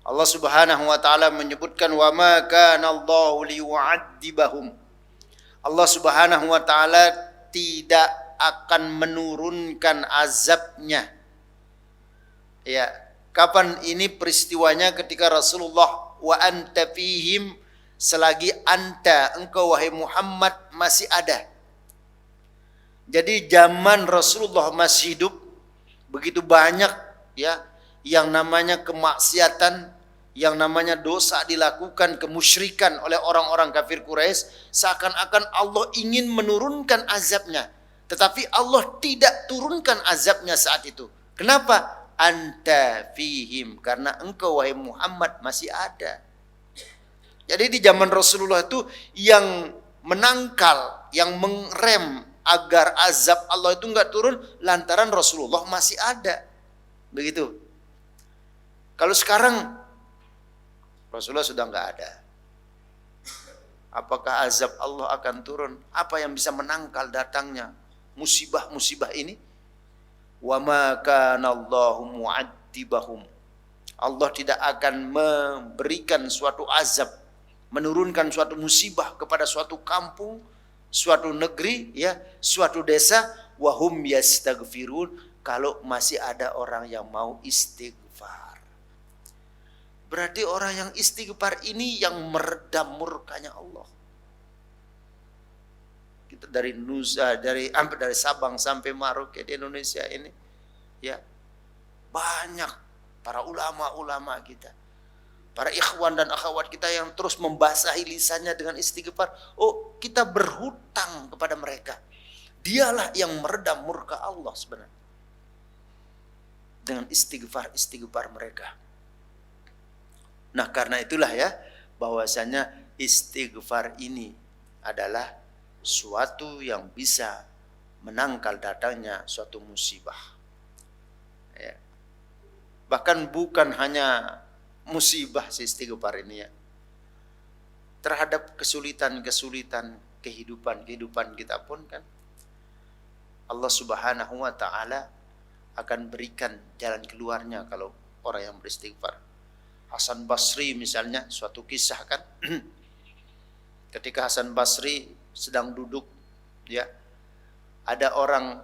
Allah Subhanahu wa taala menyebutkan wa ma kana Allahu liyu'adzibahum. Allah Subhanahu wa taala tidak akan menurunkan azabnya. Ya, kapan ini peristiwanya? Ketika Rasulullah wa anta fihim, selagi anta, engkau wahai Muhammad masih ada. Jadi zaman Rasulullah masih hidup, begitu banyak ya yang namanya kemaksiatan, yang namanya dosa dilakukan, kemusyrikan oleh orang-orang kafir Quraisy, seakan-akan Allah ingin menurunkan azabnya, tetapi Allah tidak turunkan azabnya saat itu. Kenapa? Anta fihim, karena engkau wahai Muhammad masih ada. Jadi di zaman Rasulullah itu yang menangkal, yang mengerem agar azab Allah itu enggak turun, lantaran Rasulullah masih ada. Begitu. Kalau sekarang Rasulullah sudah enggak ada, apakah azab Allah akan turun? Apa yang bisa menangkal datangnya musibah-musibah ini? Wa ma kana Allahu mu'adzibahum. Allah tidak akan memberikan suatu azab, menurunkan suatu musibah kepada suatu kampung, suatu negeri, ya, suatu desa, wahum yastaghfirun, kalau masih ada orang yang mau istighfar. Berarti orang yang istighfar ini yang meredam murkanya Allah. Kita dari Nusa, dari Sabang sampai Merauke di Indonesia ini, ya, banyak para ulama-ulama kita, para ikhwan dan akhwat kita yang terus membasahi lisannya dengan istighfar. Oh, kita berhutang kepada mereka. Dialah yang meredam murka Allah sebenarnya dengan istighfar mereka. Nah, karena itulah ya, bahwasanya istighfar ini adalah suatu yang bisa menangkal datangnya suatu musibah. Ya. Bahkan bukan hanya musibah si istighfar ini ya, terhadap kesulitan-kesulitan kehidupan kita pun kan, Allah Subhanahu wa taala akan berikan jalan keluarnya kalau orang yang beristighfar. Hasan Basri misalnya, suatu kisah kan, ketika Hasan Basri sedang duduk, ya, ada orang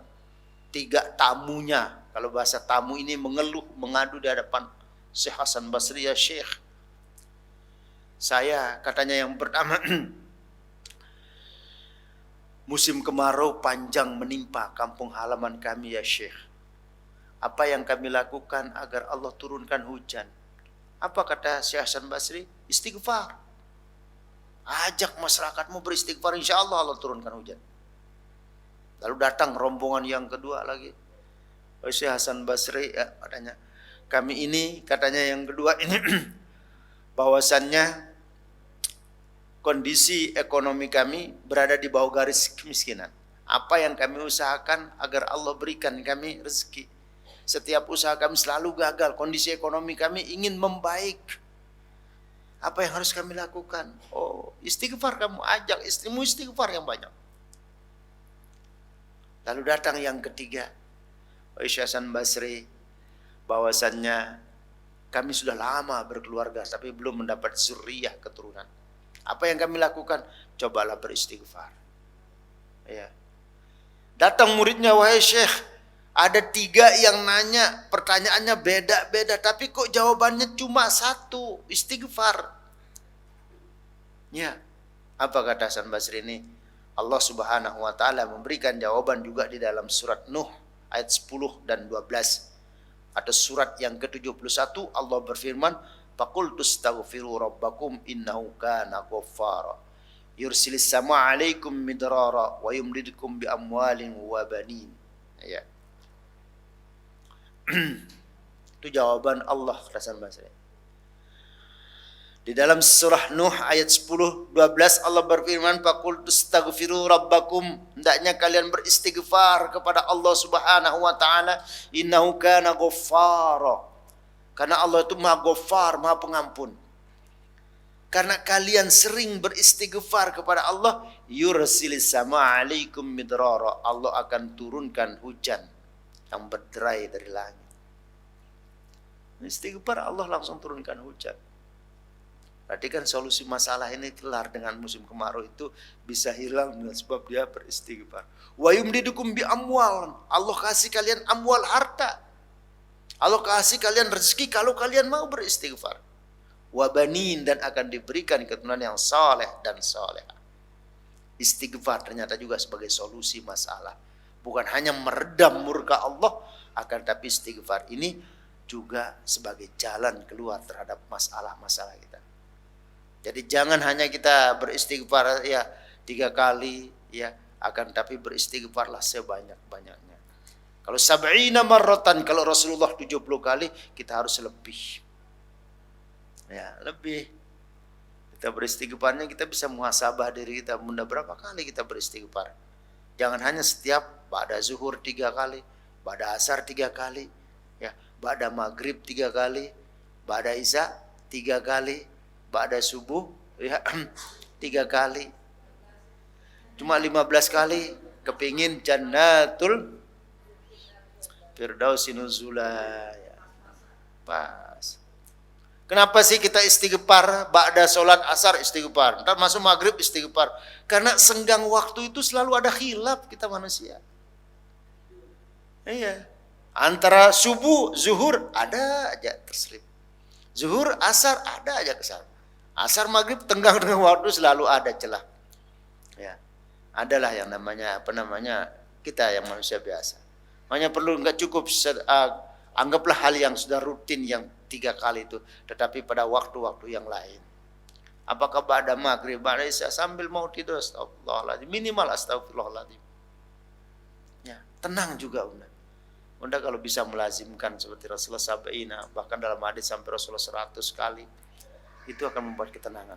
3 tamunya, kalau bahasa tamu ini mengeluh, mengadu di hadapan Syekh Hasan Basri, ya Syekh, saya katanya yang pertama, musim kemarau panjang menimpa kampung halaman kami ya Syekh. Apa yang kami lakukan agar Allah turunkan hujan? Apa kata Syekh Hasan Basri? Istighfar. Ajak masyarakatmu beristighfar, insya Allah Allah turunkan hujan. Lalu datang rombongan yang kedua lagi. Syekh Hasan Basri, ya, katanya, kami ini, katanya yang kedua ini, bahwasannya kondisi ekonomi kami berada di bawah garis kemiskinan. Apa yang kami usahakan agar Allah berikan kami rezeki. Setiap usaha kami selalu gagal, kondisi ekonomi kami ingin membaik. Apa yang harus kami lakukan? Oh, istighfar, kamu ajak istrimu istighfar yang banyak. Lalu datang yang ketiga, Syekh Hasan Basri, bahwasannya kami sudah lama berkeluarga tapi belum mendapat zuriyah, keturunan. Apa yang kami lakukan? Cobalah beristighfar. Ya. Datang muridnya, wahai Syekh, ada 3 yang nanya, pertanyaannya beda-beda, tapi kok jawabannya cuma 1, istighfar. Ya, apa kata Hasan Basri ini? Allah Subhanahu wa taala memberikan jawaban juga di dalam surat Nuh ayat 10 dan 12. Ada surat yang ke-71 Allah berfirman, faqultu astaghfiru rabbakum innahu kana ghaffara yursilis samaa 'alaikum midrara wa yumdidukum bi amwalin wa banin. Ya. Itu jawaban Allah, Hasan Basri. Di dalam surah Nuh ayat 10-12 Allah berfirman, faqultu astaghfiru rabbakum, hendaknya kalian beristighfar kepada Allah Subhanahu wa taala, innahu kana ghaffara, karena Allah itu Maha Ghaffar, Maha Pengampun. Karena kalian sering beristighfar kepada Allah, yursilis samaa 'alaikum midrara, Allah akan turunkan hujan yang berderai dari langit. Istighfar, Allah langsung turunkan hujan. Berarti kan solusi masalah ini kelar dengan musim kemarau itu bisa hilang dengan sebab dia beristighfar. Wa yumdidukum bi amwal. Allah kasih kalian amwal, harta. Allah kasih kalian rezeki kalau kalian mau beristighfar. Wa banin, dan akan diberikan keturunan yang saleh dan salehah. Istighfar ternyata juga sebagai solusi masalah. Bukan hanya meredam murka Allah, akan tapi istighfar ini juga sebagai jalan keluar terhadap masalah-masalah kita. Jadi jangan hanya kita beristighfar ya 3 kali ya, akan tapi beristighfarlah sebanyak-banyaknya. Kalau 70 marratan, kalau Rasulullah 70 kali, kita harus lebih. Ya, lebih. Kita beristighfarnya, kita bisa muhasabah diri kita, bunda berapa kali kita beristighfar. Jangan hanya setiap ba'da zuhur 3 kali, ba'da asar 3 kali, ya, ba'da maghrib 3 kali, ba'da isya 3 kali, ba'da subuh ya 3 kali. Cuma 15 kali kepingin jannatul firdausi nuzula ya. Pas. Kenapa sih kita istighfar ba'da sholat asar istighfar, ntar masuk maghrib istighfar? Karena senggang waktu itu selalu ada khilaf kita manusia. Iya. Antara subuh, zuhur ada aja terselip. Zuhur, asar ada aja kesal. Asar, maghrib, tenggang dengan waktu selalu ada celah. Ya. Adalah yang namanya kita yang manusia biasa. Makanya perlu, nggak cukup anggaplah hal yang sudah rutin yang 3 kali itu, tetapi pada waktu-waktu yang lain. Apakah ba'da maghrib, ba'da isya, sambil mau tidur astagfirullahaladzim, minimal astagfirullahaladzim. Ya, tenang juga Unda kalau bisa melazimkan seperti Rasulullah sabaina, bahkan dalam hadis sampai Rasulullah 100 kali, itu akan membuat ketenangan.